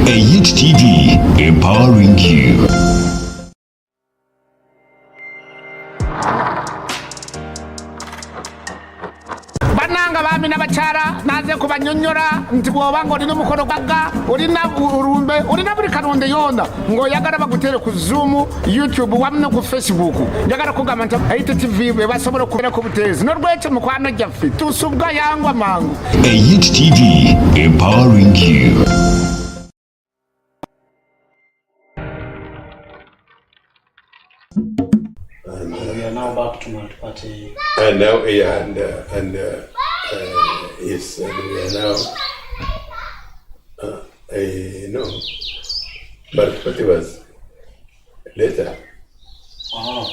A Hit TV, empowering you. Bananga bami n'abacara naze kubanyonyora nti bwoba ngo olina omukono gagga olina urumbe olina buli kalonde yona ngo yagala bagutere ku Zoom, YouTube wamu no ku Facebook njagala kugamba nti Hit TV bebasobola okubera ku buteezi n'olwekyo mukwano gyaffe tusubwa yangwa mangu. A Hit TV, empowering you. We are now back to multi-party. And now, yeah, yes, we are now. No, multi-party was later. Oh.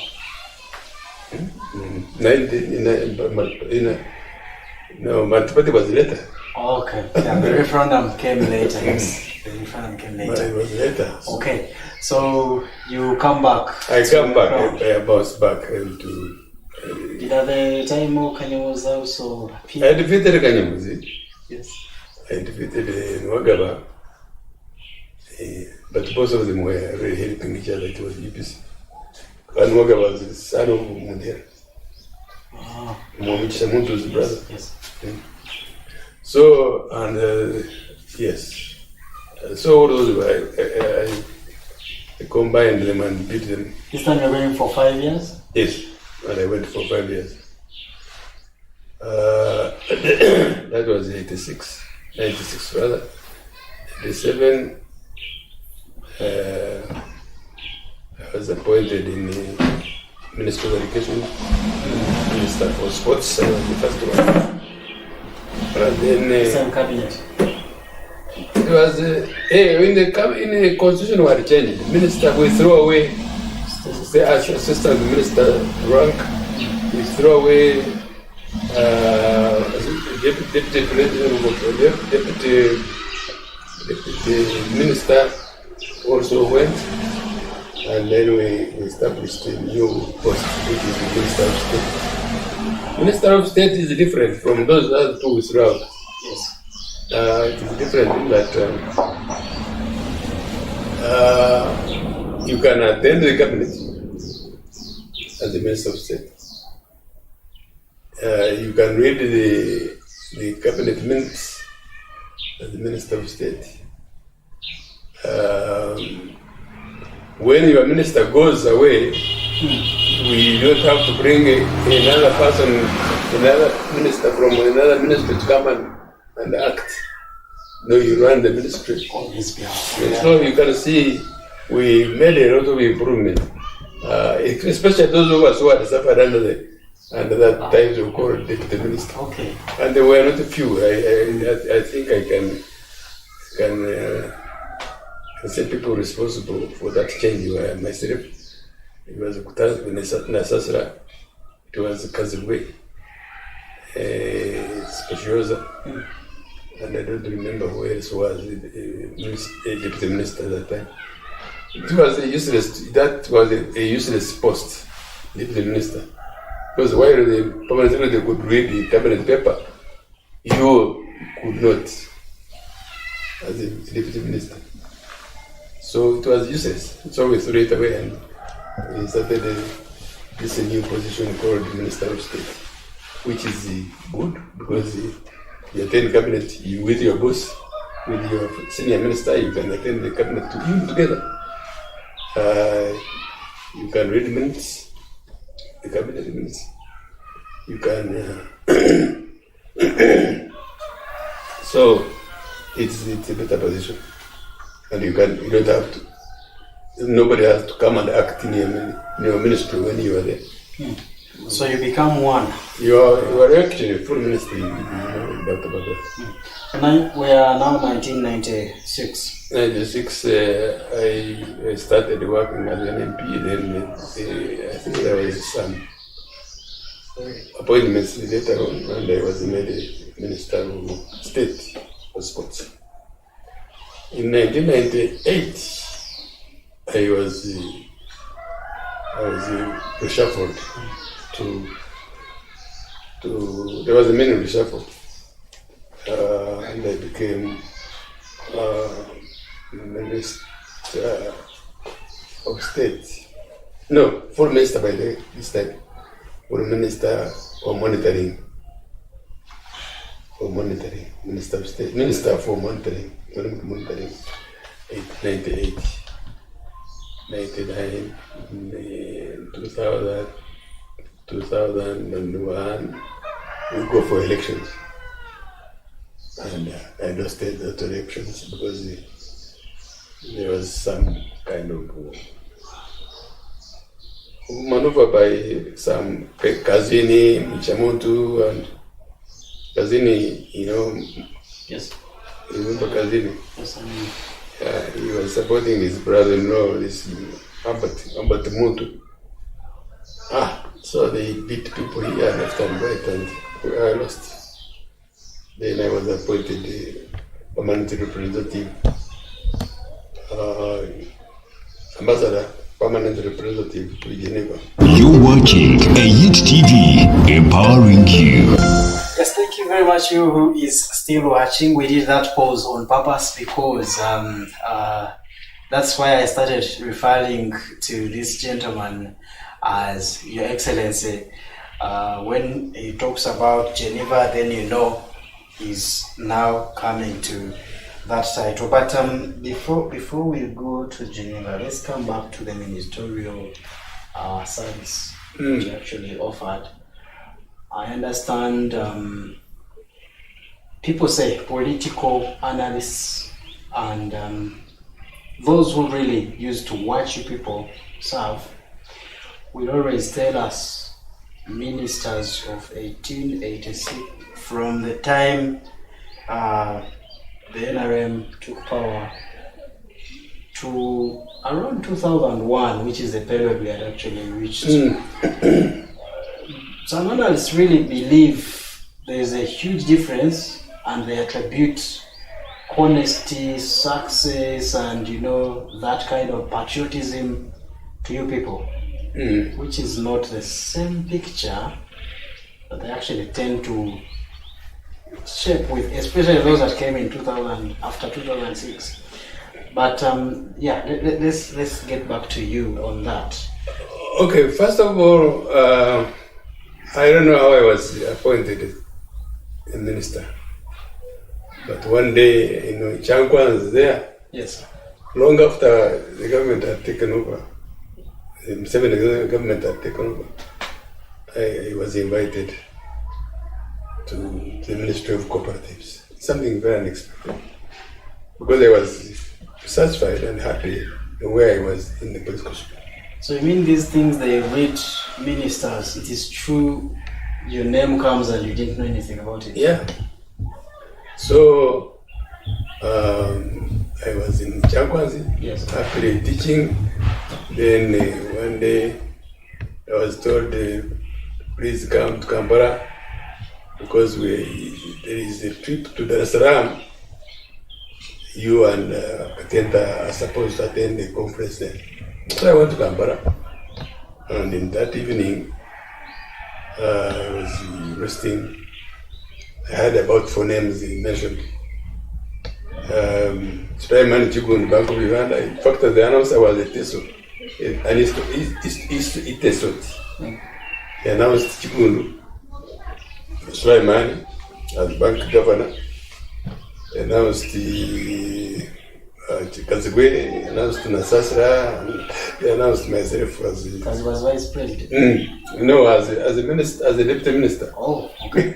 No, multi-party was later. Oh, okay. Yeah, the referendum came later. Yes, the referendum came But later. it was later. Okay, so you come back. I come back. I bounced back into. Did at the time Kanye was also happy? I defeated Kanyamuzi. Yes. I defeated Nwagaba. But both of them were really helping each other. It was UPC. And Nwagaba was the son of Mundera. Mugisha Muntu's brother. Yes. So, and yes. So all those were, I combined them and beat them. This time you're going for 5 years? Yes. And I went for 5 years. That was 96 rather. 87, I was appointed in the Ministry of Education, Minister for Sports, I was the first one. And then Same cabinet. it was in the constitution was changed. Minister we throw away the assistant minister rank. We throw away deputy president, deputy minister also went, and then we established a new post, which is the Minister of State. Minister of State is different from those other two we throw out. Yes. It is different in that you can attend the cabinet as the Minister of State. You can read the cabinet minutes as the Minister of State. When your minister goes away, we don't have to bring another person, another minister from another ministry to come and act. No, you run the ministry. On his behalf. So you can see we made a lot of improvement, especially those of us who had suffered under that title we call deputy minister. Okay. And there were not a few. I think I can say people responsible for that change were myself. It was Nasasra. It was Kazibwe, Speciosa. And I don't remember who else was a deputy minister at that time. It was a useless post, deputy minister. Because while the permanent secretary could read the cabinet paper, you could not, as a deputy minister. So it was useless. So we threw it away and we started this new position called Minister of State, which is good because you attend cabinet you with your boss, with your senior minister, you can attend the cabinet together. You can read minutes, the cabinet minutes. You can so it's a better position, and you don't have to. Nobody has to come and act in your ministry when you are there. So you become one. You are actually full ministry. You know about that. And now we are now 1996. 96, I started working as an MP. Then I think there was some appointments later on, and I was made a Minister of State for Sports. In 1998, I was reshuffled there was a mini reshuffle, and I became Minister of State. No, Foreign Minister by this time. Foreign Minister for Monitoring. Minister of State. Minister for Monitoring. 98, 99, 2000, 2001, we go for elections. And I lost the elections because there was some kind of maneuver by some Kazini, Mugisha Muntu, and Kazini, Yes. You remember Kazini? Yes, He was supporting his brother-in-law, this Ambassadorial Muntu. So they beat people here left and right, and I lost. Then I was appointed permanent representative, ambassador, permanent representative to Geneva. You're watching a Youth TV, empowering you. Yes, thank you very much, you who is still watching. We did that pause on purpose because that's why I started referring to this gentleman as Your Excellency. When he talks about Geneva, then he's now coming to that title. But before we go to Geneva, let's come back to the ministerial service you actually offered. I understand people say political analysts and those who really used to watch you people serve will always tell us ministers of 1886, from the time the NRM took power to around 2001, which is the period we had actually reached. Some analysts really believe there is a huge difference, and they attribute honesty, success, and that kind of patriotism to you people, which is not the same picture that they actually tend to shape with, especially those that came in 2000 after 2006. But let's get back to you on that. Okay, first of all, I don't know how I was appointed a minister, but one day, Chankwan was there. Yes. Long after the government had taken over, the Museveni government had taken over, I was invited to the Ministry of Cooperatives. Something very unexpected, because I was satisfied and happy the way I was in the political sphere. So you mean these things they read ministers, it is true your name comes and you didn't know anything about it? Yeah. So I was in Chankwanzi, yes, happily teaching. Then one day I was told, please come to Kampala, because there is a trip to Dar es Salaam. You and Katenta are supposed to attend the conference there. So I went to Kampala, and in that evening, I was resting. I had about 4 names mentioned. Sulaiman Chigun, Bank of Uganda. In fact, the announcer was a Teso, and it's Tesot. He announced Chigun, Sulaiman as bank governor. He announced Kazigwe, announced Nasasra, and he announced myself as because he was vice president. As a minister, as a deputy minister. Oh, okay.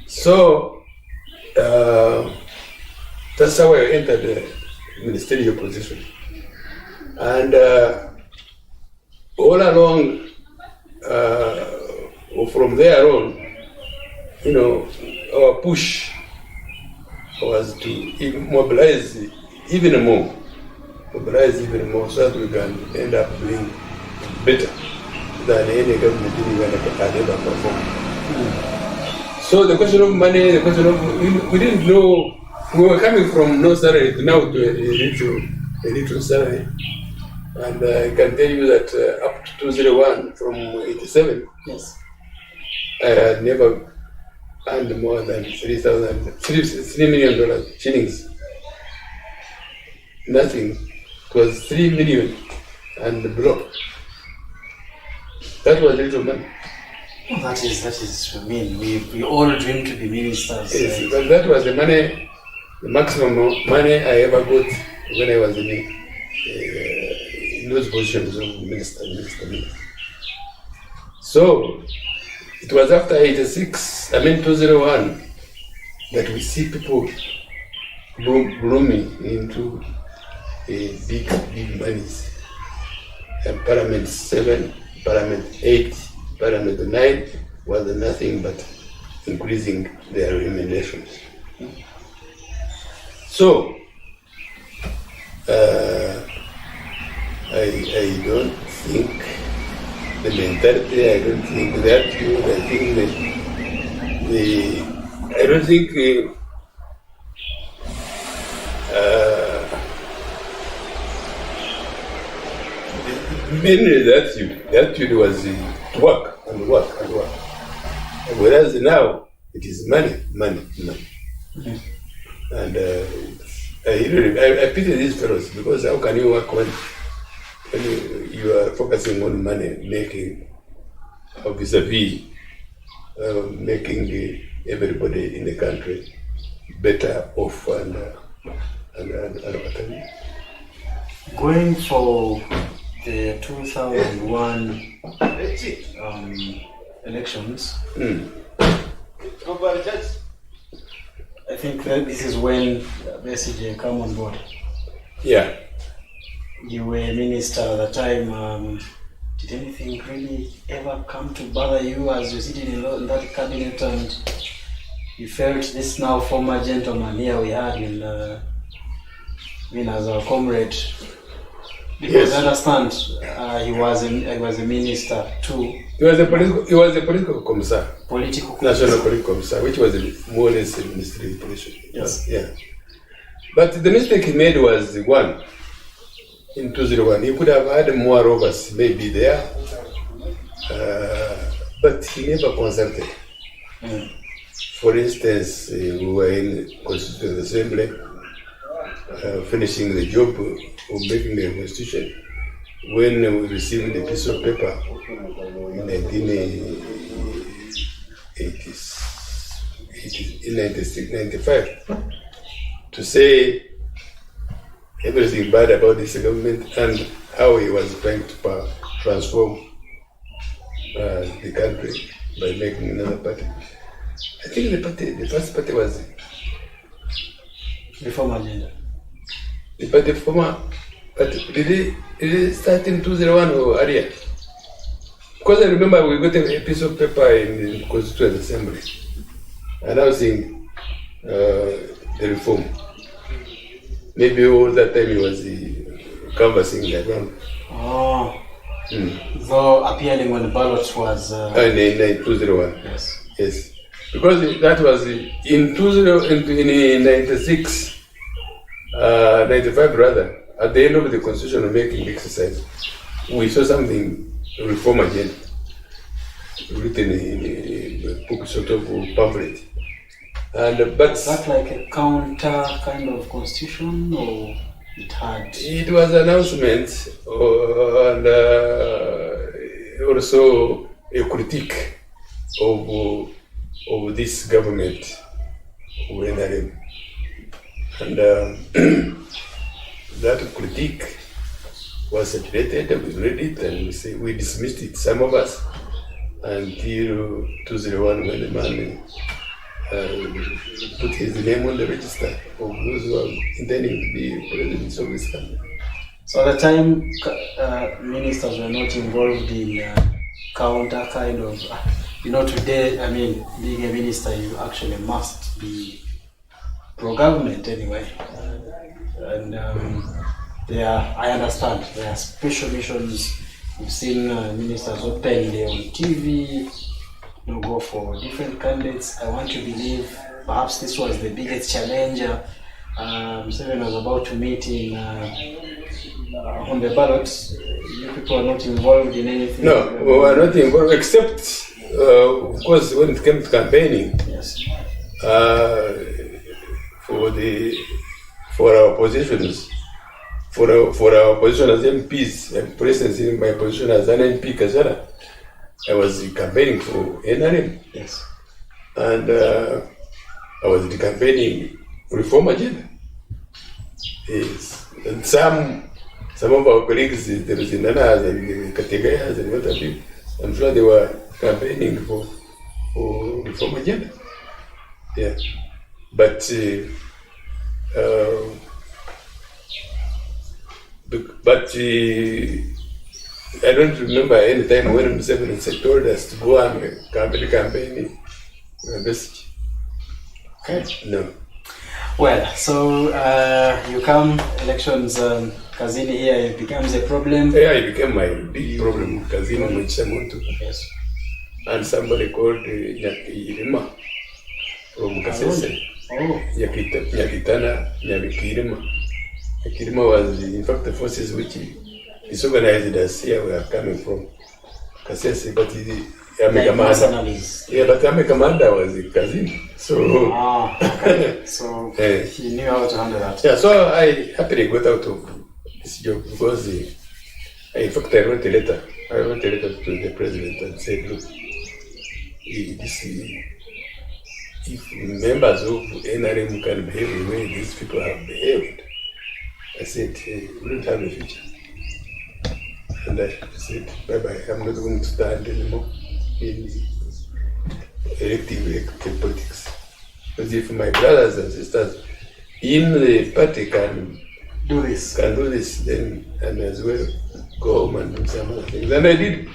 So that's how I entered the ministerial position, and all along, from there on, our push was to mobilize even more, so that we can end up doing better than any government in Uganda had ever performed. So the question of money, we didn't know, we were coming from no salary now to a little salary. And I can tell you that up to 2001, from 87, yes, I had never earned more than $3 million shillings. nothing. It was 3 million and below. That was little money. Oh, that is, I mean, we all dream to be ministers. Yes, but that was the money, the maximum money I ever got when I was in those positions of minister. So, it was after 2001, that we see people blooming into big monies. And Parliament 7, Parliament 8, Parliament 9 was nothing but increasing their remunerations. So, I don't think the mentality, I don't think the attitude, I don't think mainly the attitude was to work and work and work. Whereas now it is money. Mm-hmm. And I pity these fellows, because how can you work when you are focusing on money making, vis-a-vis making everybody in the country better off and going for the 2001 elections. I think that this is when Besigye came on board. Yeah. You were a minister at the time. Did anything really ever come to bother you as you're sitting in that cabinet and you felt this now former gentleman here we had in as our comrade? Because yes. I understand he was a minister too. He was a political commissar. National political commissar, which was more or less a ministry position. Yes. Yeah. But the mistake he made was one. In 2001, he could have had more rovers maybe there, but he never consulted. For instance, we were in Constitutional Assembly, finishing the job of making the Constitution, when we received a piece of paper in 1995 to say everything bad about this government and how he was trying to transform the country by making another party. I think the first party was Reform Agenda. The party former, but did it start in 2001 or earlier? Because I remember we got a piece of paper in the Constitutional Assembly announcing the reform. Maybe all that time he was canvassing the ground. Oh. Though appearing on the ballot was... in 2001. Yes. Yes. Because that was in 96, 95 rather, at the end of the constitutional making exercise, we saw something, reform agenda, written in a book, sort of pamphlet. And but was that like a counter kind of constitution, or it had? It was an announcement and also a critique of this government of NRM. And that critique was circulated, we read it, and we dismissed it, some of us, until 2001 when the man put his name on the register of those who are intending to be presidents of this country. So at the time, ministers were not involved in counter kind of, today, I mean, being a minister, you actually must be pro-government anyway. And I understand, there are special missions. We've seen ministers openly on TV, go for different candidates. I want to believe perhaps this was the biggest challenge Seven was about to meet in on the ballots. You people are not involved in anything? No, we were not involved, except, of course, when it came to campaigning. Yes. For our positions, for our position as MPs, and for instance, in my position as an MP Kajara, I was campaigning for NRM. Yes. And I was campaigning reform agenda. Yes. And some of our colleagues, there was in Nanas and Kategayas and what have you, I'm sure they were campaigning for reform agenda. Yeah. But I don't remember any time when Museveni told us to go and campaign Besigye. Okay. No. Well, so you come elections, Kazini here, it becomes a problem. Yeah, it became my big problem, Kazini Mugisha Muntu. Yes. And somebody called Irima from Kasese. Oh. Yakitana Nyabikirima. Yakirima was, in fact, the forces which disorganized us here were coming from Kasese, but I'm a commander. Yeah, but I'm a commander was a Kazini. So, okay. So he knew how to handle that. Yeah, so I happily got out of this job because, in fact, I wrote a letter. To the president and said, look, if members of NRM can behave the way these people have behaved, I said, we don't have a future. And I said, bye-bye, I'm not going to stand anymore in elective politics. Because if my brothers and sisters in the party can do this, then I may as well go home and do some other things. And I did.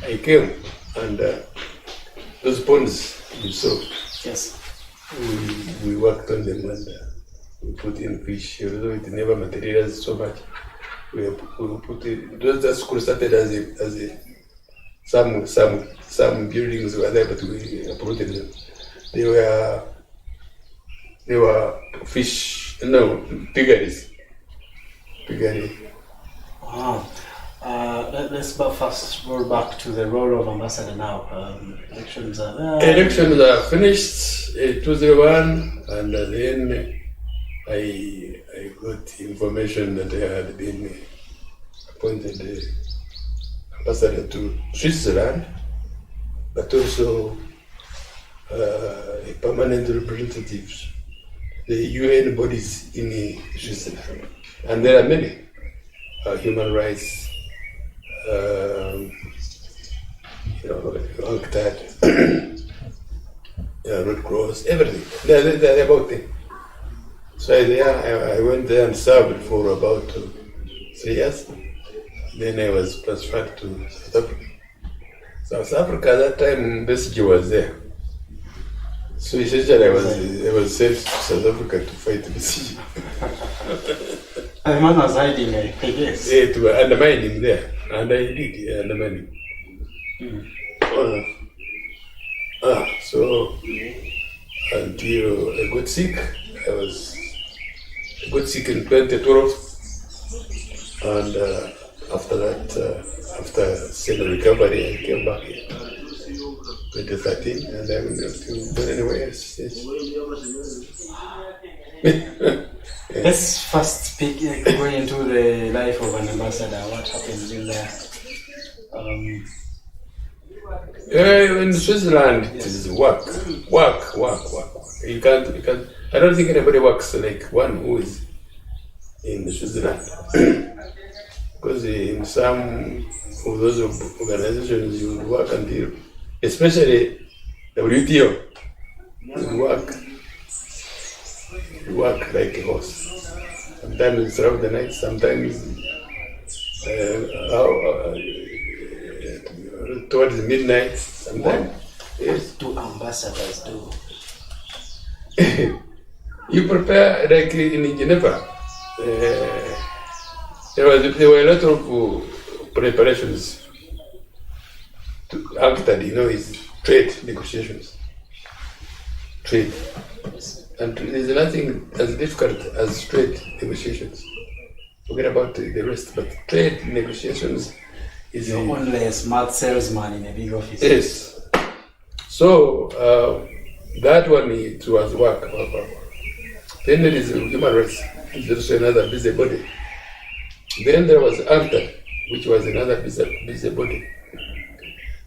I came, and those ponds you saw. Yes. We worked on them, and we put in fish, although it never materialized so much. We put it. That school started as a some buildings were there, but we uprooted them. They were fish, piggeries. Wow. Let's first roll back to the role of ambassador now. Elections are finished, 2001, and then I got information that I had been appointed ambassador to Switzerland, but also a permanent representative, the UN bodies in Switzerland. And there are many human rights, UNCTAD, Red Cross, everything. They're about it. So I went there and served for about 3 years. Then I was transferred to South Africa. South Africa at that time, Besigye was there. So essentially, I was sent to South Africa to fight Besigye. The man was hiding, I guess. Yeah, to undermine him there, and I did undermine him. So until I got sick, I got sick in 2012, and after that, after semi-recovery, I came back in 2013, and I haven't gone anywhere else. Let's first go into the life of an ambassador. What happens in there? In Switzerland, it is work. You can't. I don't think anybody works like one who is in Switzerland. Because in some of those organizations, you would work until, especially WTO, you work like a horse. Sometimes throughout the night, sometimes towards midnight, sometimes. Yes. What do ambassadors do? You prepare, like in Geneva. There were a lot of preparations to UNCTAD, is trade negotiations. Trade. And there's nothing as difficult as trade negotiations. Forget about the rest, but trade negotiations is... You're only a smart salesman in a big office. Yes. So, that one, it was work. Then there is human rights. There's also another busybody. Then there was AFTA, which was another busybody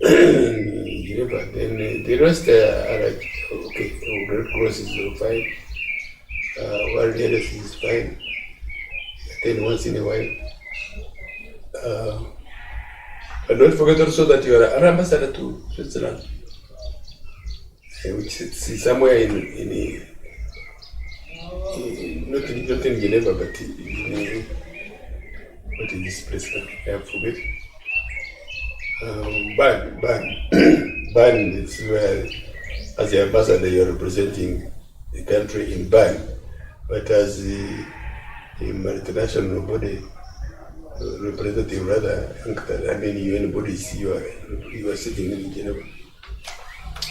in Geneva. Then the rest are like, okay, Red Cross is fine, World Health is fine. Then once in a while. But don't forget also that you are an ambassador to Switzerland, which is somewhere in not in Geneva, but in what is this place now? I forget. Bern is where, as the ambassador, you are representing the country in Bern, but as a multinational body representative, rather, I mean, UN bodies, you are sitting in Geneva.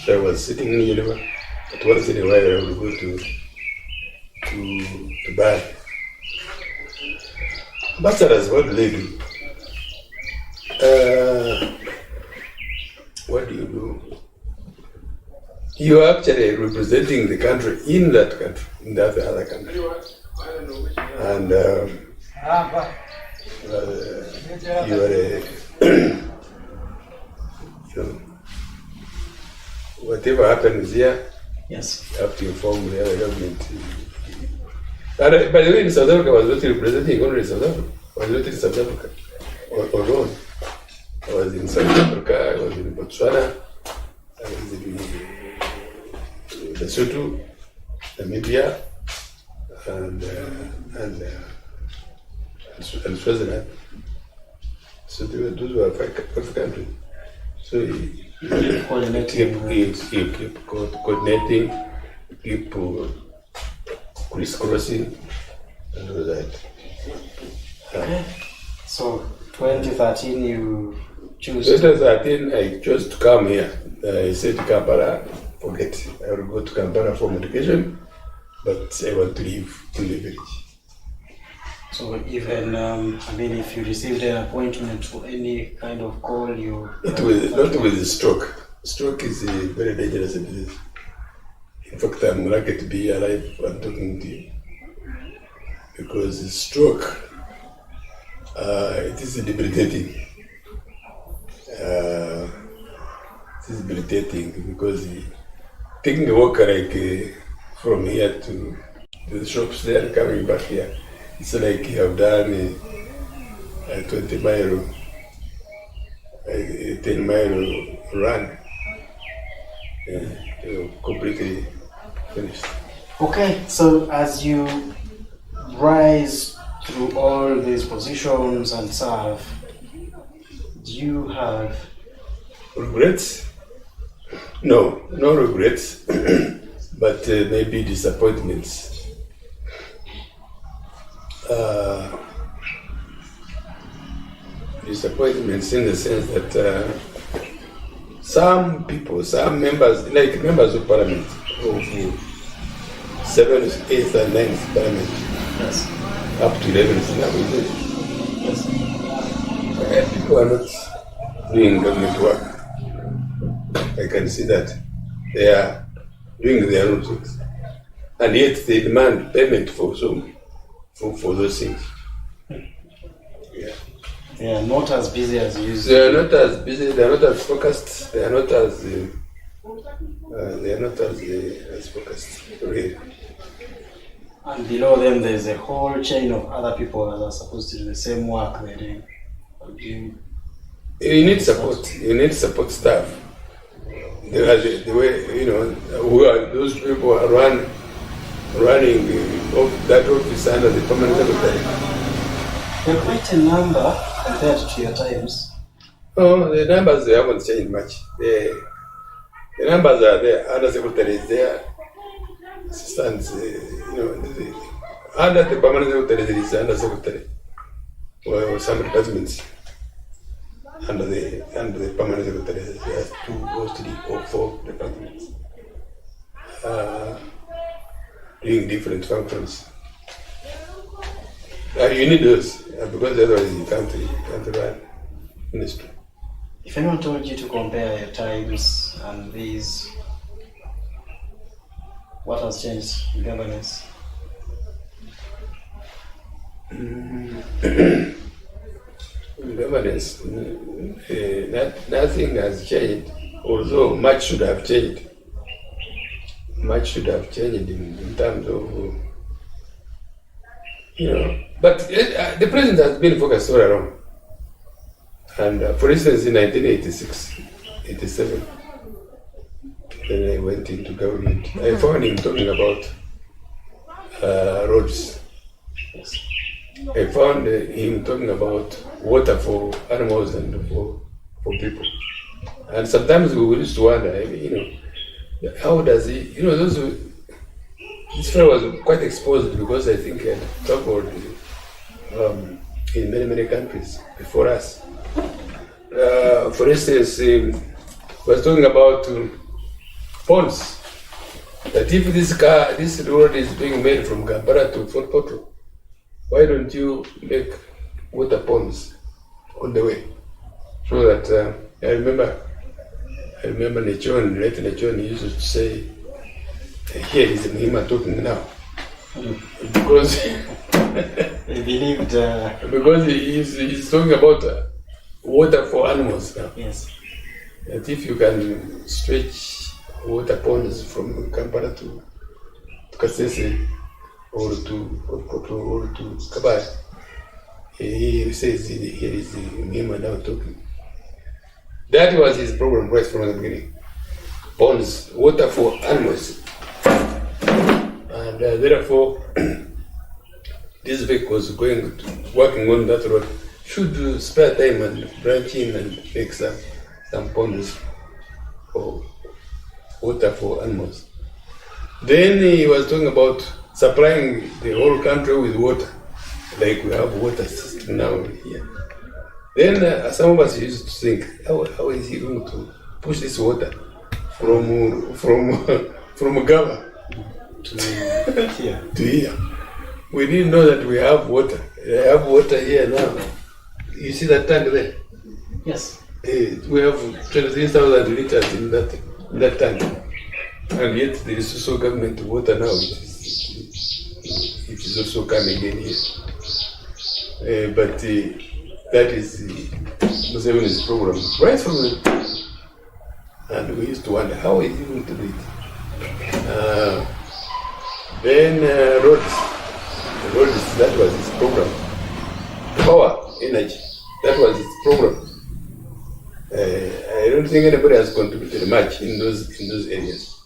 So I was sitting in Geneva, but once in a while I would go to Bern. Ambassadors, what do they do? What do you do? You are actually representing the country in that country, in that other country. And you are whatever happens here, yes, you have to inform the other government. And by the way, in South Africa, I was not representing only South Africa. I was not in South Africa alone. I was in South Africa, I was in Botswana, I was in Lesotho, Namibia, and Swaziland. So those were 5 countries. So you keep coordinating, keep crisscrossing, and all that. So 2013 you choose? 2013 I chose to come here. I said Kampala, forget. I will go to Kampala for medication, but I want to live in the village. So even, if you received an appointment for any kind of call, you... Not with the stroke. Stroke is a very dangerous disease. In fact, I'm lucky to be alive and talking to you. Because the stroke, it is debilitating. It is debilitating because taking a walk like from here to the shops there and coming back here, it's like you have done a 20-mile, a 10-mile run. You're completely finished. Okay, so as you rise through all these positions and serve, do you have regrets? No regrets, but maybe disappointments. Disappointments in the sense that some people, some members, like members of parliament, of 7th, 8th, and 9th parliament, yes, up to 11th now, yes, people are not doing government work. I can see that they are doing their own things, and yet they demand payment for those things. Yeah. They are not as busy as you used. They are not as busy. They are not as focused. They are not as as focused. Really. And below them, there is a whole chain of other people that are supposed to do the same work they're doing. You need support. You need support staff. The way who are those people who are running that office under the permanent secretary. They're quite a number compared to your times. Oh, the numbers, they haven't changed much. The numbers are there. Under secretary is there. Assistants, under the permanent secretary there is under secretary. Or some departments under the permanent secretary there's 2 or 3 or 4 departments doing different functions. You need those because otherwise you can't run ministry. If anyone told you to compare your times and these, what has changed in governance? governance, nothing has changed, although much should have changed. Much should have changed in terms of, but the president has been focused all around. And for instance, in 1986, 87, when I went into government, I found him talking about roads. I found him talking about water for animals and for people. And sometimes we used to wonder, how does he, this fellow was quite exposed because I think he had traveled in many countries before us. For instance, he was talking about ponds. That if this road is being made from Kampala to Fort Portal, why don't you make water ponds on the way? So that I remember Nechon, late Nechon, he used to say, here is Muhima talking now. Because he believed because he's talking about water for animals now. Yes. That if you can stretch water ponds from Kampala to Kasese or to Kabale, he says here is Muhima now talking. That was his program right from the beginning. Ponds, water for animals. And therefore, these vehicles working on that road should spare time and branch in and make some ponds for water for animals. Then he was talking about supplying the whole country with water, like we have water system now here. Then some of us used to think, how is he going to push this water from Gaba to here? To here? We didn't know that we have water. I have water here now. You see that tank there? Yes. We have 23,000 liters in that tank, and yet there is also government water now. It is also coming in here. But that is Museveni's program right from the and we used to wonder how is he going to do it. Then roads, that was his program. Power, energy, that was his program. I don't think anybody has contributed much in those areas.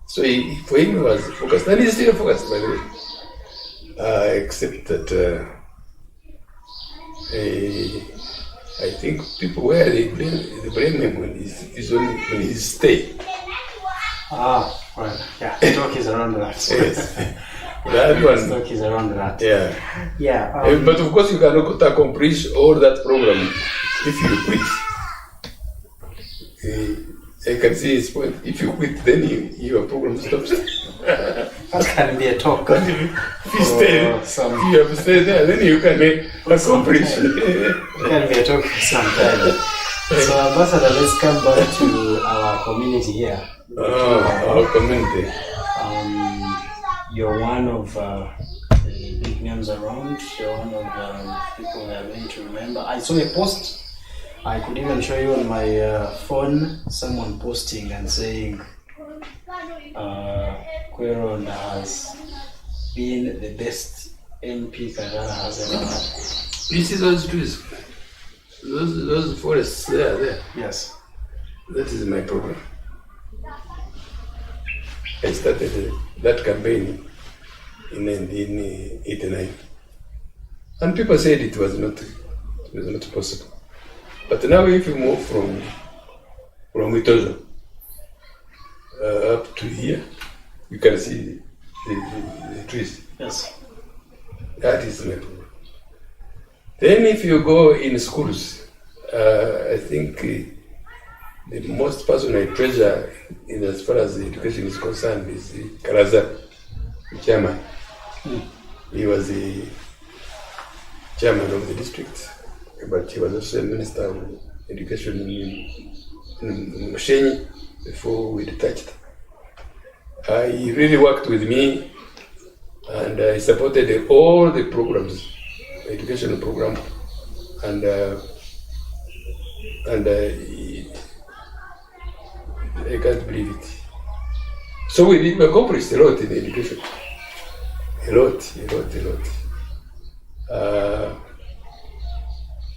So for him, he was focused, and he's still focused, by the way. Except that I think people where they blame him when he's on his stay. Ah, right. Yeah, the talk is around that. Yes. That one. The talk is around that. Yeah. Yeah. But of course, you cannot accomplish all that program if you quit. I can see his point. If you quit, then your program stops. That can be a talk. If you stay, if you have to stay there, then you can accomplish. It can be a talk for some time. So, Ambassador, let's come back to our community here. Our community. You're one of the big names around. You're one of the people we are going to remember. I saw a post. I could even show you on my phone someone posting and saying KWERONDA has been the best MP Kajara has ever had. You see those trees? Those forests there? Yes. That is my program. I started that campaign in 1989. And people said it was not possible. But now if you move from Itozo up to here, you can see the trees. Yes. That is my program. Then if you go in schools, I think the most person I treasure in as far as education is concerned is Karaza, the chairman. He was the chairman of the district, but he was also a minister of education in Mushenyi before we detached. He really worked with me, and I supported all the programs, educational program, and And I can't believe it. So we accomplished a lot in education. A lot.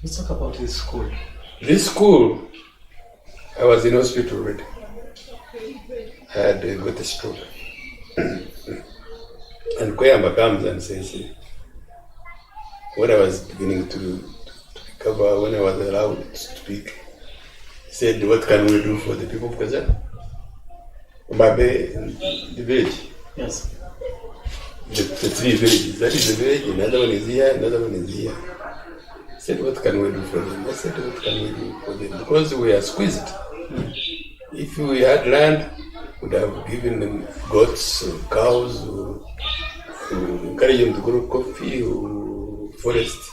Let's talk about this school. This school, I was in hospital already. I had got a stroke. And Koyamba comes and says, when I was beginning to recover, when I was allowed to speak, he said, what can we do for the people of Kajara? Mabe, the village. Yes. The 3 villages. That is the village, another one is here, another one is here. He said, what can we do for them? I said, what can we do for them? Because we are squeezed. If we had land, we would have given them goats or cows or encourage them to grow coffee or forest.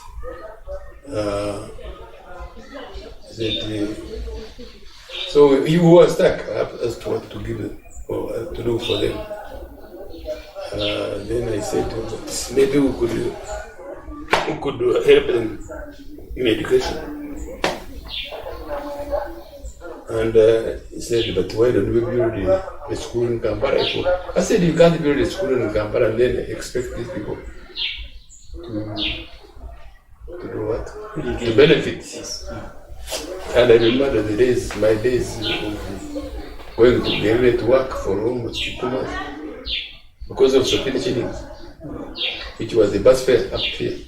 So you were stuck as to what to give them or to do for them. Then I said, maybe we could help them in education. And he said, but why don't we build a school in Kampala? I said, you can't build a school in Kampala and then expect these people to do what? To benefit. And I remember the days, my days of going to Geneva to work for almost 2 months because of Sopini shillings, which was the bus fare up here.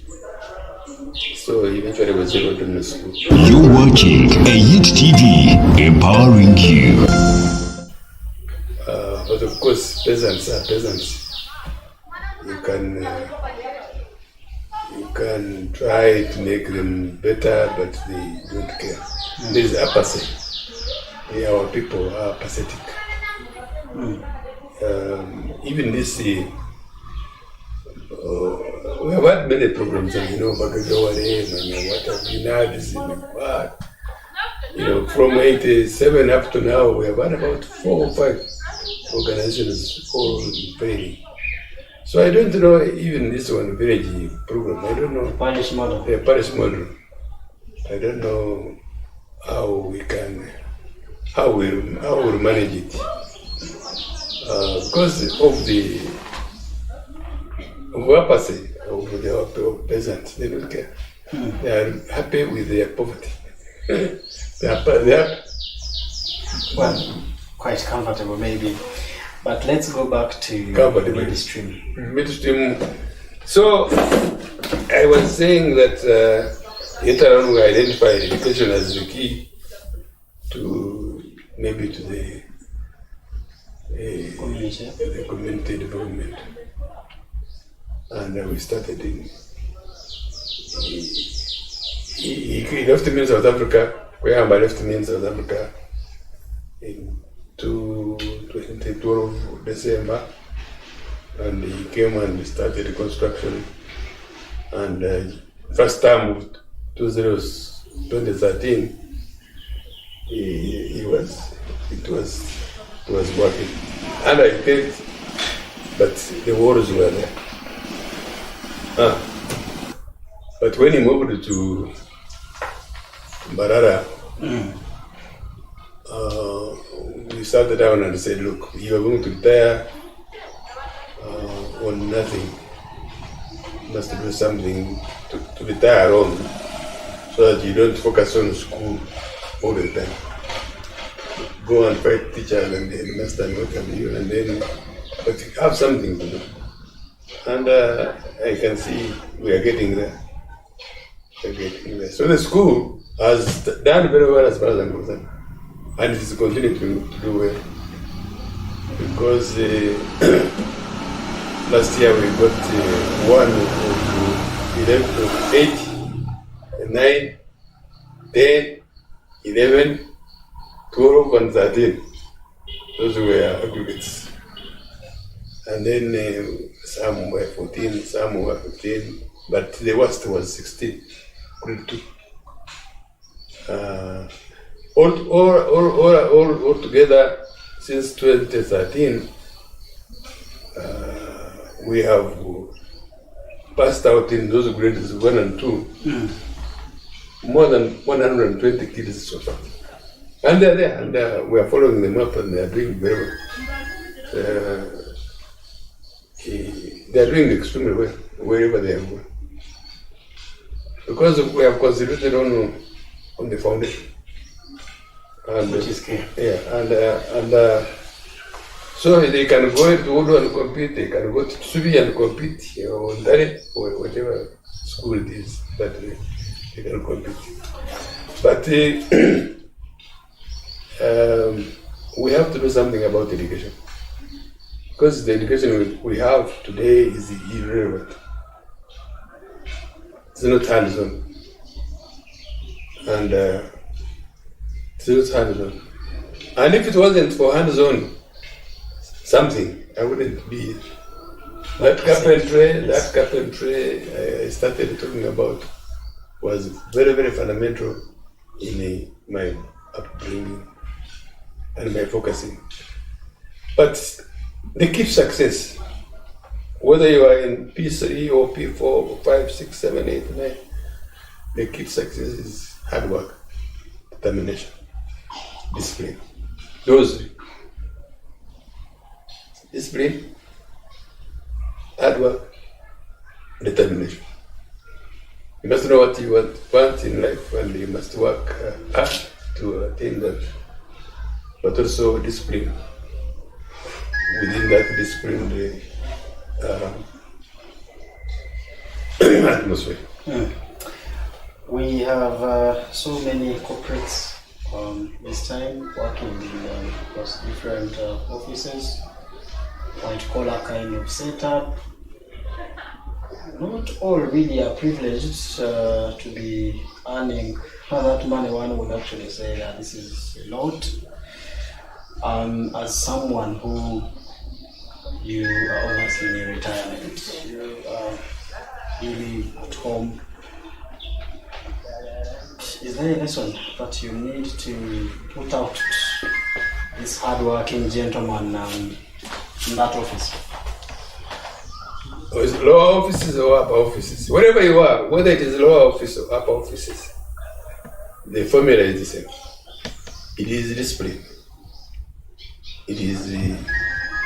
So eventually I was able to miss school. You're watching a Youth TV, empowering you. But of course, peasants are peasants. You can try to make them better, but they don't care. There is apathy. Our people are pathetic. Even this, we have had many programs, Bagagaware, what have you had, from 87 up to now, we have had about 4 or 5 organizations all paying. So I don't know even this one village program. I don't know. Parish model. The parish model. I don't know how we will manage it. Because of the apathy of the peasants, they don't care. They are happy with their poverty. they are well, quite comfortable maybe. But let's go back to midstream. Midstream. So I was saying that later on we identified education as the key to maybe to the community development, and we started in. He left me in South Africa. Koyamba left me in South Africa in 2012 December, and he came and started construction. And first time of 2013, it was working, and I think, but the wars were there. But when he moved to Mbarara, we sat down and said, look, you are going to retire on nothing. You must do something to retire on, so that you don't focus on school all the time. Go and fight teachers and the headmaster and what have you, and then but have something to do. And I can see we are getting there. So the school has done very well as far as I'm concerned, and it is continuing to do well, because last year we got 1 to 8, 9, 10, 11, 12 and 13. Those were aggregates. And then some were 14, some were 15, but the worst was 16. All together, since 2013, we have passed out in those grades 1 and 2, more than 120 kids so far. And they're there, and we are following them up, and they are doing very well. They are doing extremely well wherever they are going. Because we have concentrated on the foundation. And, which is clear. Yeah, and so they can go to Odu and compete, they can go to Tsubi and compete, or Ndare, or whatever school it is that they can compete. But we have to do something about education. Because the education we have today is irrelevant. It's not hands-on. And it's not hands-on. And if it wasn't for hands-on something, I wouldn't be here. That carpentry I started talking about was very, very fundamental in my upbringing and my focusing. But the key to success, whether you are in P3 or P4 or 5, 6, 7, 8, 9, the key to success is hard work, determination, discipline. Those three. Discipline, hard work, determination. You must know what you want in life, and you must work hard to attain that. But also discipline. Within that discipline, the atmosphere. We have so many corporates this time working in different offices, white collar kind of setup. Not all really are privileged to be earning that money. One would actually say that this is a lot. As someone who you are obviously in retirement, you live at home. Is there a lesson that you need to put out to this hardworking gentleman in that office? Or is it lower offices or upper offices? Wherever you are, whether it is lower office or upper offices, the formula is the same. It is discipline. It is the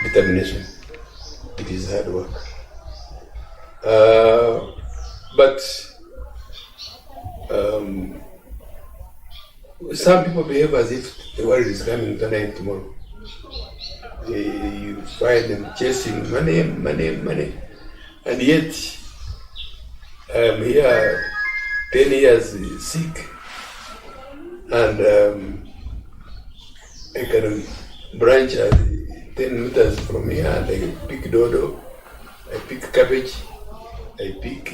determination. It is hard work. But some people behave as if the world is coming to an end tomorrow. You find them chasing money, and yet I'm here 10 years sick, and I can branch 10 meters from here, and I pick dodo, I pick cabbage, I pick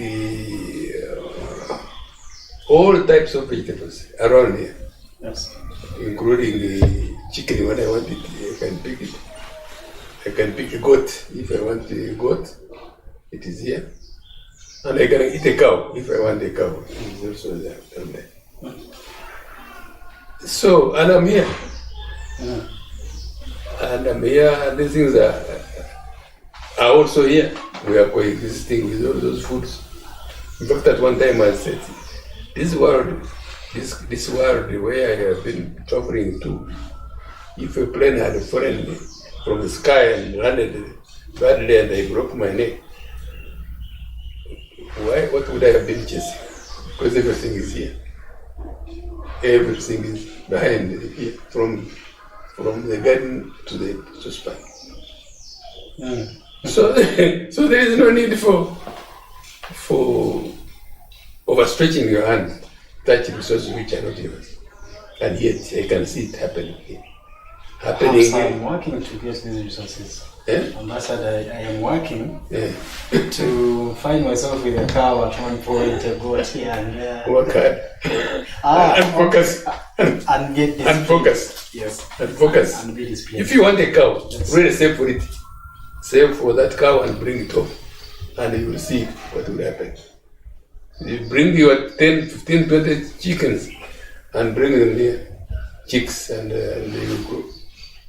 all types of vegetables around here. Yes. Including chicken when I want it, I can pick it. I can pick a goat if I want a goat, it is here. And I can eat a cow if I want a cow, it is also there. So, and I'm here. And I'm here, and these things are also here. We are coexisting with all those foods. In fact, at one time I said, this world where I have been traveling to, if a plane had fallen from the sky and landed badly and I broke my neck, what would I have been chasing? Because everything is here. Everything is behind here, from the garden to the saucepan. So there is no need for overstretching your hand, touch resources which are not yours. And yet I can see it happening here. I'm working to get these resources. Ambassador, I am working to find myself with a cow at one point, a goat here and there. Work hard. And focus. And get this. And focus. Yes. And focus. And be displayed. If you want a cow, really save for it. Save for that cow and bring it home. And you will see what will happen. You bring your 10, 15, 20 chickens and bring them here. Chicks and they will grow.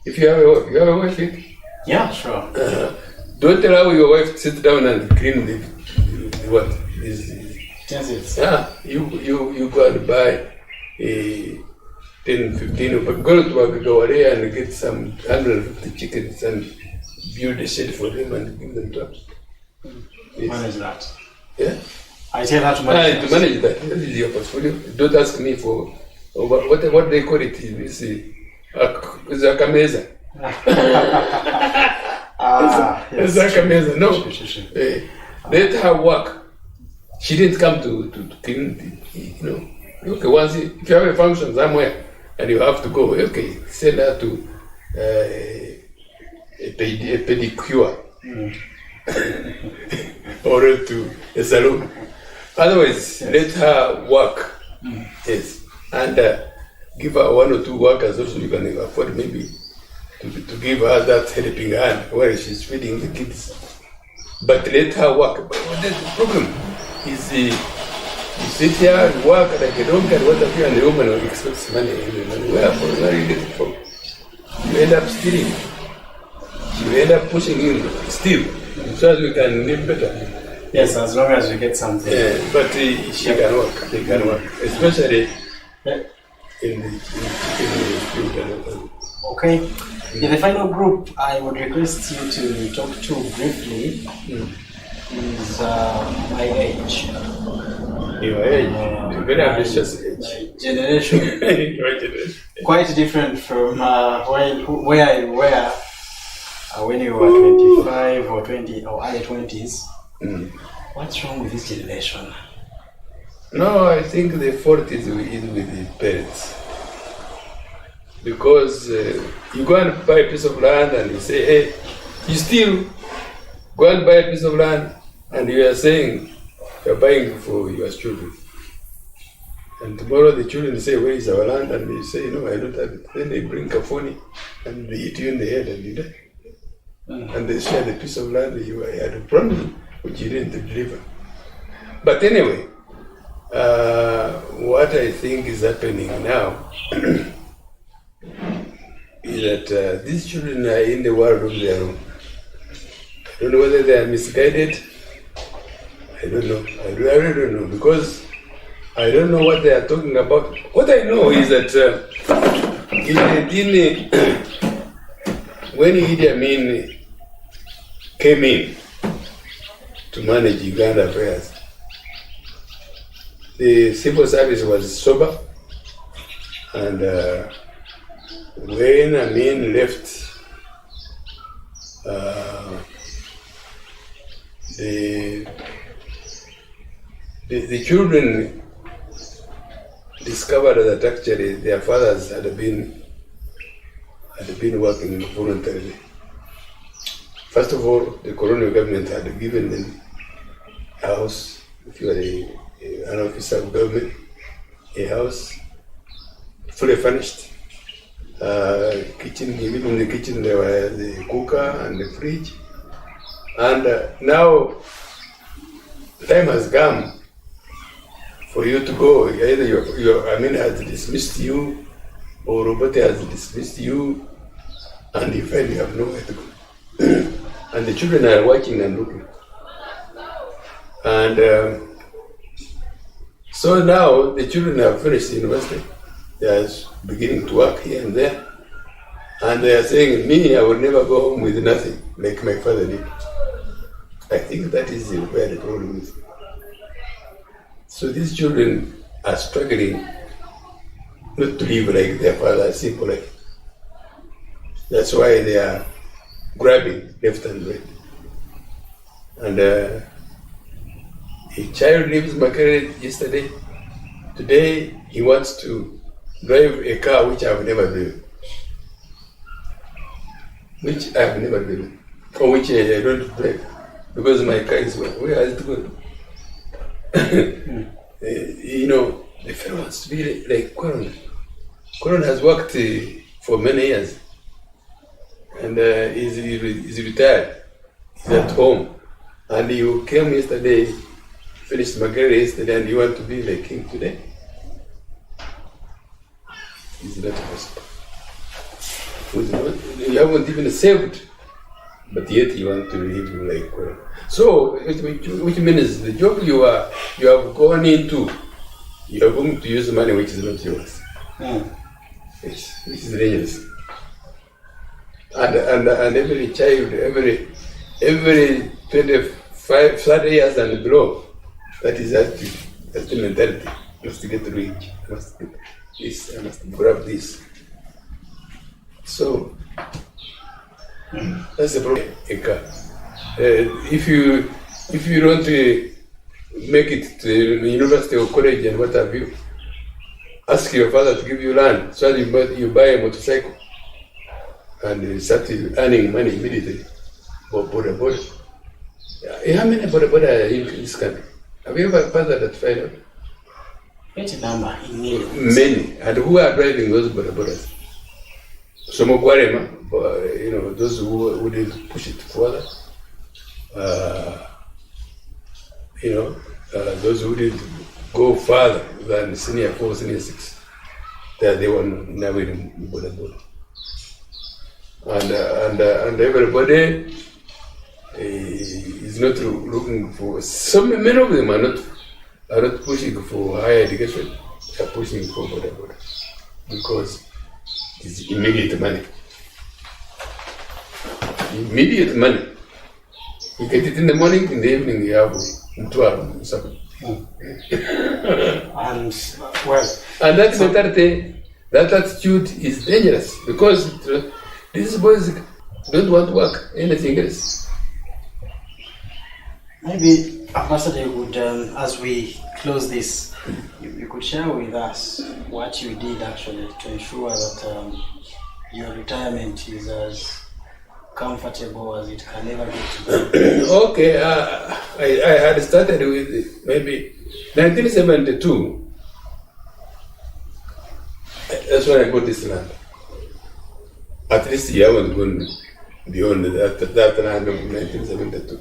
If you have a wife, yeah, sure. Don't allow your wife to sit down and clean the what? Utensils. Yeah, you go and buy a 10, 15, but go to Agaware and get some 150 chickens and build a shed for them and give them traps. Yes. Manage that. Yeah? I tell her to manage To manage that. That is your portfolio. Don't ask me for what they call it. This is a kameza. Yes. Kameza. No. Sure. Let her work. She didn't come to clean the, Okay, once if you have a function somewhere and you have to go, okay, send her to a pedicure or to a salon. Otherwise, let her work. Yes, and give her 1 or 2 workers also. You can afford maybe to give her that helping hand while she's feeding the kids. But let her work. But the problem is you sit here and work like a donkey and what appear and the woman expects money. Where you get it from? You end up stealing. You end up pushing in still, so as we can live better. Yes, as long as you get something. Yeah, but she can work. They can work, especially in the field. Okay. In the final group, I would request you to talk to briefly is my age. Your age, very ambitious age. Generation. Your generation. Quite different from where you were when you were 25 or 20 or early 20s. What's wrong with this generation? No, I think the fault is with the parents. Because you go and buy a piece of land and you say, hey, you still go and buy a piece of land and you are saying you're buying for your children. And tomorrow the children say, where is our land? And you say, no, I don't have it. Then they bring kafoni and they hit you in the head and you die. And they share the piece of land you had promised, which you didn't deliver. But anyway, what I think is happening now is that these children are in the world of their own. I don't know whether they are misguided. I don't know. I really don't know, because I don't know what they are talking about. What I know is that when Idi Amin came in to manage Uganda affairs, the civil service was sober, and when Amin left, the children discovered that actually their fathers had been working voluntarily. First of all, the colonial government had given them a house. If you are an officer of government, a house fully furnished, kitchen. Even in the kitchen there was the cooker and the fridge. And now time has come for you to go. Either your Amin has dismissed you, or Robote has dismissed you, and you find you have nowhere to go. And the children are watching and looking. And so now the children have finished university. They are beginning to work here and there. And they are saying, me, I will never go home with nothing, like my father did. I think that is where the problem is. So these children are struggling not to live like their father, simple life. That's why they are grabbing left and right. And a child leaves Makerere yesterday. Today he wants to drive a car which I have never driven. Or which I don't drive. Because my car is where has it gone? The fellow wants to be like Kweranda. Kweranda has worked for many years. And he's retired. He's at home. And you came yesterday, finished Makerere yesterday, and you want to be like him today? It's not possible. You haven't even saved but yet you want to live like so, which means the job you have gone into, you are going to use money which is not yours. Which is dangerous. And every child, every 25, 30 years and below, that is that's the mentality. Must get rich. Must get this. I must grab this. So that's the problem. If you don't make it to the university or college and what have you, ask your father to give you land so that you buy a motorcycle and you start earning money immediately. Border. How many border are in this country? Have you ever fathered that find out? Which number in millions? Many. And who are driving those borders? Some of Guarema, those who didn't push it further. Those who didn't go further than senior 4, senior 6. They were now in border. And everybody is not looking for. Many of them are not pushing for higher education. They are pushing for border because it's immediate money. Immediate money. You get it in the morning, in the evening you have 12 something. And that mentality, that attitude is dangerous because these boys don't want to work anything else. Maybe, Ambassador, would, as we close this, you could share with us what you did actually to ensure that your retirement is as comfortable as it can ever get to be. Okay, I had started with maybe 1972. That's when I got this land. At least I was going beyond that land of 1972.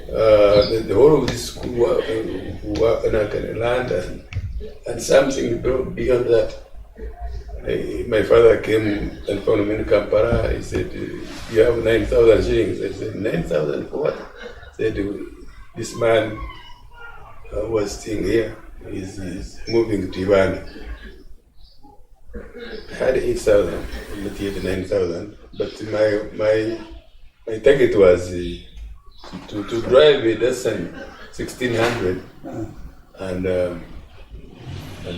The whole of this school land and something beyond that. My father came and found me in Kampala. He said, "You have 9,000 shillings." I said, 9,000 for what? He said, "This man was staying here. He's moving to Uganda." I had 8,000, not yet 9,000. But my target was to drive a Datsun 1600 and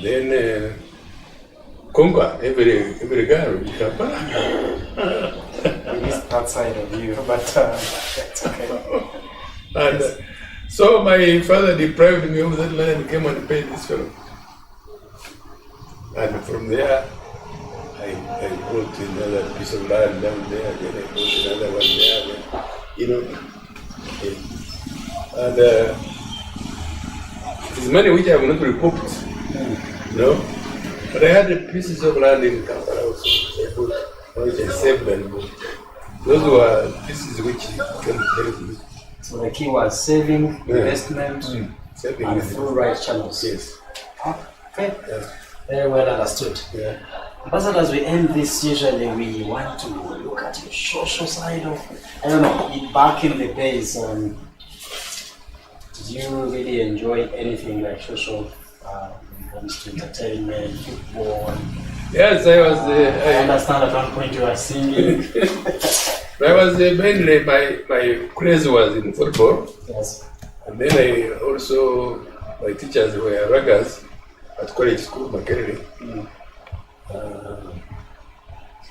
then conquer every girl in Kampala. I missed that side of you, but that's okay. And so my father deprived me of that land and came and paid this fellow. And from there, I bought another piece of land down there, then I bought another one there, And it is money which I have not recouped, But I had pieces of land in Kampala also, which I saved and bought. Those were pieces which can help me. So the key was saving, investment, saving and through right channels. Yes. Okay. Yes. Very well understood. Yeah. But as we end this, usually we want to look at your social side of, back in the days, did you really enjoy anything like social when it comes to entertainment, football? Yes, I was. I understand at one point you were singing. I was mainly, my craze was in football. Yes. And then my teachers were ruggers at college school, Makerere.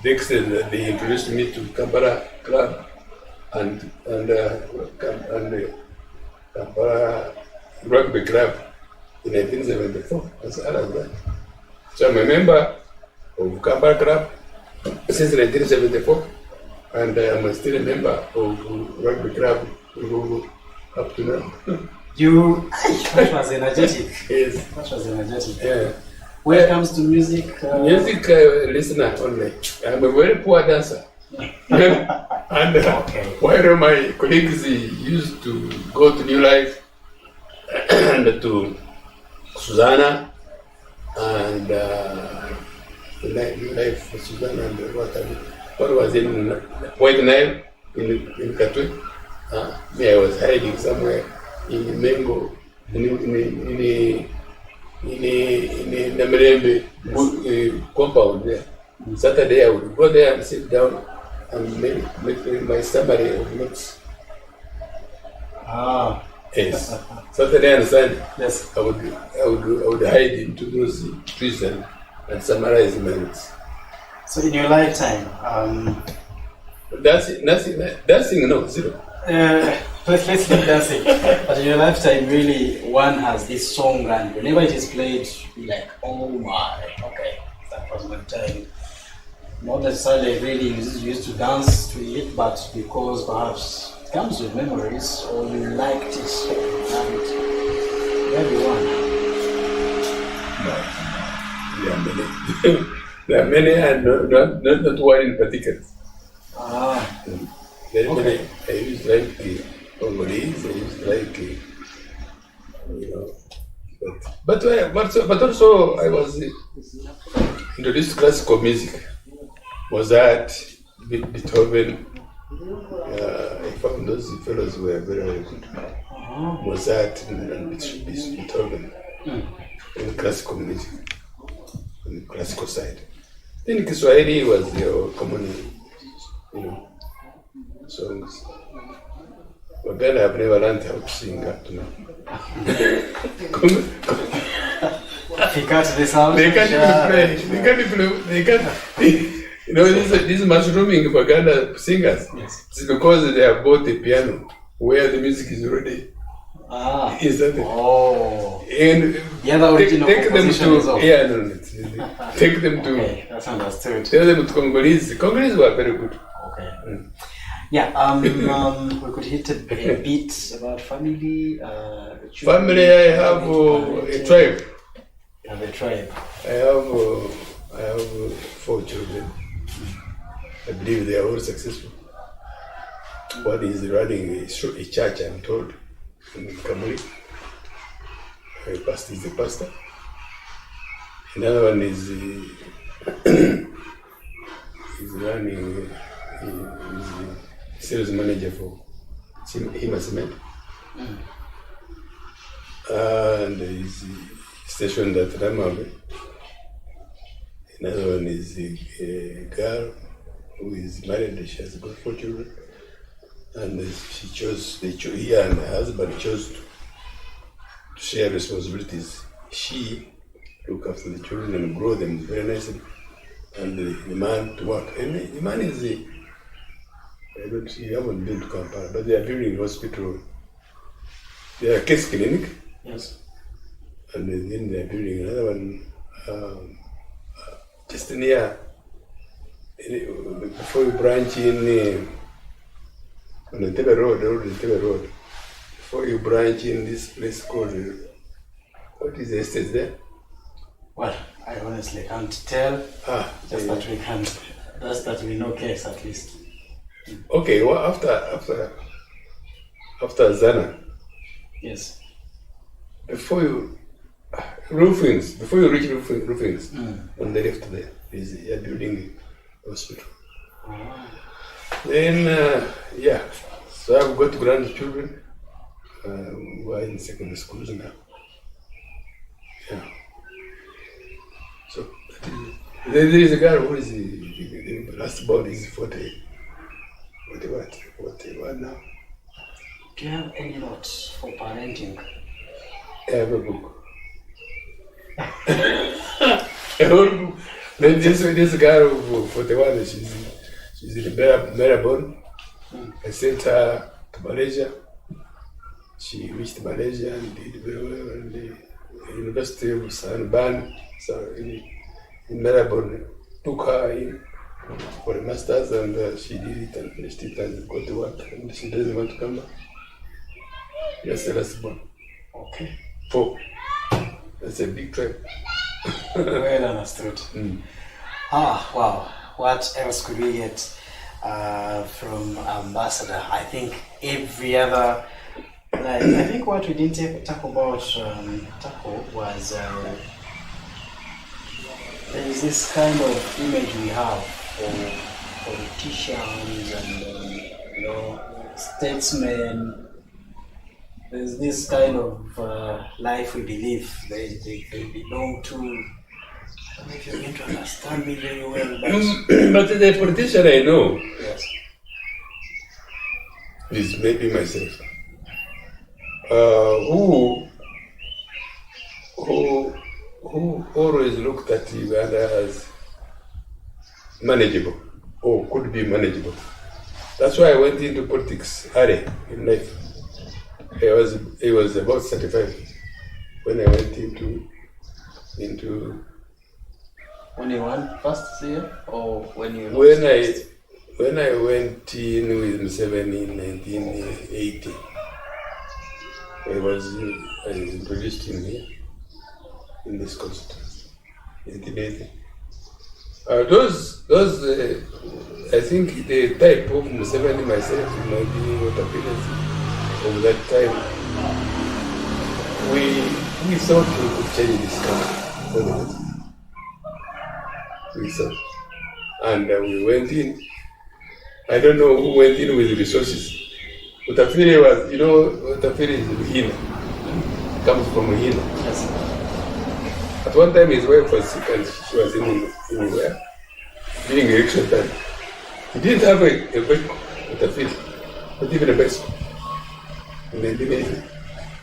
They introduced me to Kajara Club and Kampala Rugby Club in 1974. So I'm a member of Kajara Club since 1974, and I'm still a member of Rugby Club up to now. That was energetic. Yes. That was energetic. Yeah. When it comes to music? Music listener only. I'm a very poor dancer. And while my colleagues used to go to New Life and to Susanna and New Life, Susanna and what have you. One was in White Nile in Katwe. Me, I was hiding somewhere in Mengo, in Namirembe compound there. Saturday I would go there and sit down and make my summary of notes. Yes. Saturday and Sunday. Yes. I would hide into those trees and summarize my notes. So in your lifetime, dancing, no, zero. let's leave dancing. But in your lifetime, really, one has this song, and whenever it is played, you're like, oh my, okay, that was my time. Not necessarily really used to dance to it, but because perhaps it comes with memories, or you liked it, you loved it. Everyone. No. There are many, and not one in particular. Very many. I used like Congolese. I used like but also I was introduced to classical music. Mozart, Beethoven. I found those fellows were very good. Mozart and Beethoven in classical music, on the classical side. Then Kiswahili was your common, songs. But then I've never learned how to sing up to now. They cut this out. They can't even play. They can't. These mushrooming Uganda singers. Yes. It's because they have bought a piano where the music is already. Isn't it? Oh. And the original take them to take them to. Okay, that's understood. Tell them to Congolese. Congolese were very good. Okay. We could hit a bit about family. Family, I have a tribe. You have a tribe. I have 4 children. I believe they are all successful. One is running a church, I'm told, in Kamuri. My pastor is the pastor. Another one is running, is sales manager for Hima Cement. And he's stationed at Ramave. Another one is a girl who is married. She has got 4 children. And he and her husband chose to share responsibilities. She look after the children and grow them very nicely, and the man to work. And the man is you haven't been to Kampala, but they are building a hospital. They are a case clinic. Yes. And then they are building another one just near before you branch in on the Tebe Road, before you branch in this place called, what is the estate there? Well, I honestly can't tell. That we know case at least. Okay, well, after Zana. Yes. Before you reach roofings, on the left there is a building hospital. Then, so I've got grandchildren who are in secondary schools now. Yeah. So there is a girl who is the last born is 40. What now? Do you have any notes for parenting? I have a book. A whole book. Then this girl who 41, she's in Melbourne. I sent her to Malaysia. She reached Malaysia and did very well in the University of Sanban. So in Melbourne, took her in for a master's, and she did it and finished it and got to work, and she doesn't want to come back. Yes, the last born. Okay. 4. That's a big tribe. Well understood. Wow. What else could we get from Ambassador? I think every other, I think what we didn't talk about was there is this kind of image we have for politicians and statesmen. There's this kind of life we believe they belong to. I don't know if you're going to understand me very well, But the politician I know yes. is maybe myself, who always looked at Uganda as manageable, or could be manageable. That's why I went into politics early in life. I was about 35 when I went into. When you went first year, or when you? When I went in with Museveni in 1980, I introduced him here in this constituency. 1980. Those I think the type of Museveni myself might be what appearance of that time. We thought we could change this country. We thought, and we went in. I don't know who went in with resources. Utafiri was, Utafiri is Ruhina. Comes from Ruhina. Yes. At one time his wife was sick and she was in where? During election time. He didn't have a bicycle, Utafiri, not even a bicycle. In 1980.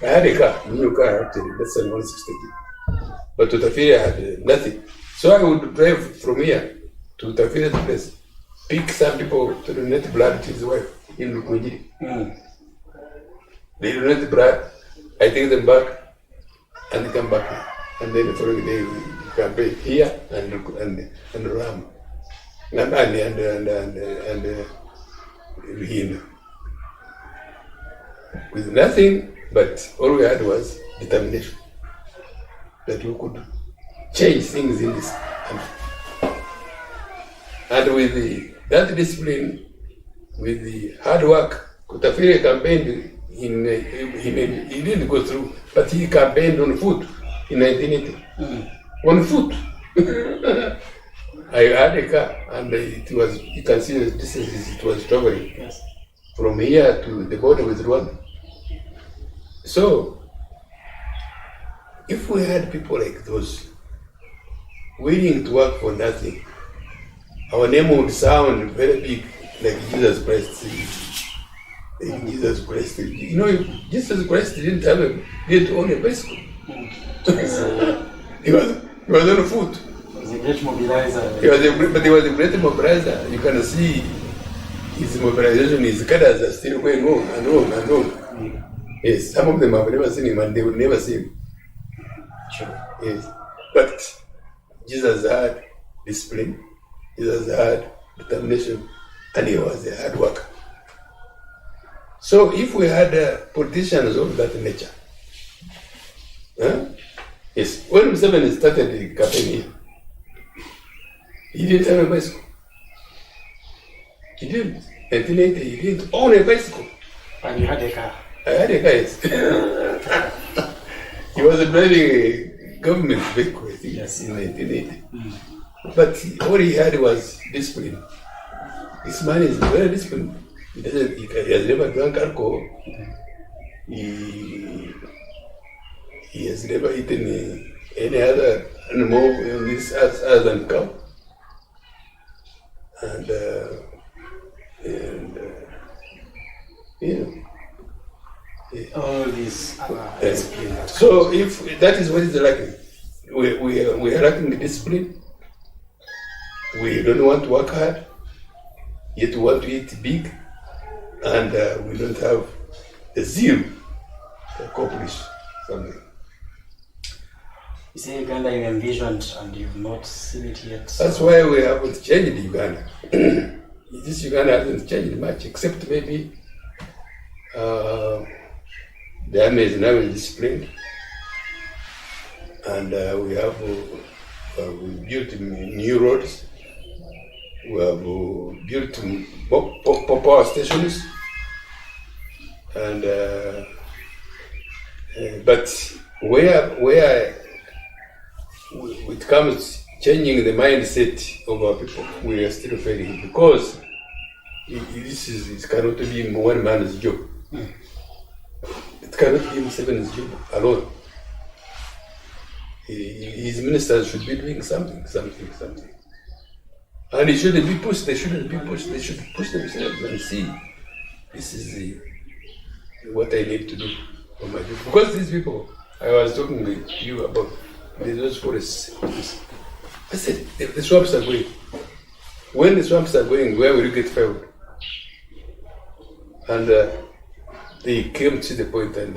I had a car, a new car actually, less than 160. But Utafiri had nothing. So I would drive from here to Utafiri's place. Pick some people to donate blood to his wife in Lukujiri. They donate blood, I take them back and they come back. And then the following day we campaign here and Ram. And Ruhina. With nothing, but all we had was determination. That we could change things in this country. And with that discipline, with the hard work, Utafiri campaigned he didn't go through, but he campaigned on foot in 1980. On foot. I had a car, and it was, you can see the distances it was traveling. Yes. From here to the border with Rwanda. So, if we had people like those, willing to work for nothing, our name would sound very big, like Jesus Christ. Like Jesus Christ. Jesus Christ didn't own a bicycle. He was on foot. He was a great mobilizer. But he was a great mobilizer. You can see his mobilization, his cadres are still going on and on and on. Yes, some of them have never seen him and they will never see him. Sure. Yes. But Jesus had discipline, Jesus had determination, and he was a hard worker. So if we had politicians of that nature, yes, when Museveni started the campaign here, he didn't have a bicycle. He didn't. 1980, he didn't own a bicycle. And you had a car. I had a car, yes. He was driving a government vehicle, I think, yes, in 1980. But all he had was discipline. This man is very disciplined. He has never drunk alcohol. He has never eaten any other animal in this other than cow. And all this discipline. So if that is what is lacking, we are lacking discipline. We don't want to work hard, yet we want to eat big, and we don't have the zeal to accomplish something. You say Uganda you envisioned and you've not seen it yet. That's why we haven't changed Uganda. This Uganda hasn't changed much, except maybe the army is now disciplined, and we have we built new roads. We have built power stations, and but where it comes changing the mindset of our people, we are still failing because it cannot be one man's job. It cannot be Museveni's job alone. His ministers should be doing something. And it shouldn't be pushed, they shouldn't be pushed, they should push themselves and see, this is what I need to do for my people. Because these people, I was talking with you about those forests. I said, the swamps are going. When the swamps are going, where will you get firewood? And they came to the point and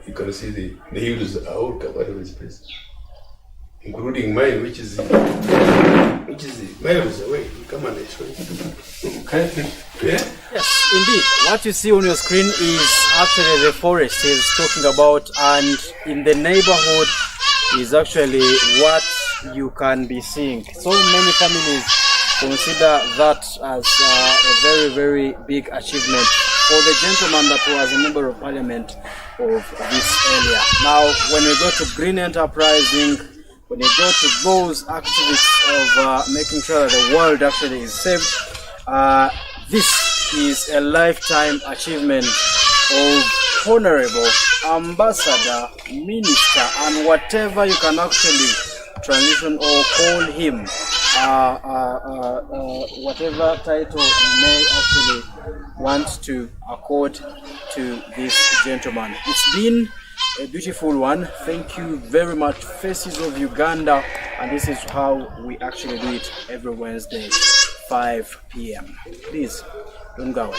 you can see the hills are all covered in this place. Including mine, which is miles away. Come on, show it. Okay. Yeah? Yes, indeed. What you see on your screen is actually the forest he's talking about, and in the neighborhood is actually what you can be seeing. So many families consider that as a very, very big achievement for the gentleman that was a member of parliament of this area. Now, when we go to green enterprising, when you go to those activists of making sure that the world actually is saved, this is a lifetime achievement of honorable ambassador, minister, and whatever you can actually transition or call him, whatever title you may actually want to accord to this gentleman. It's been a beautiful one. Thank you very much, Faces of Uganda, and this is how we actually do it every Wednesday, 5 p.m. Please don't go away.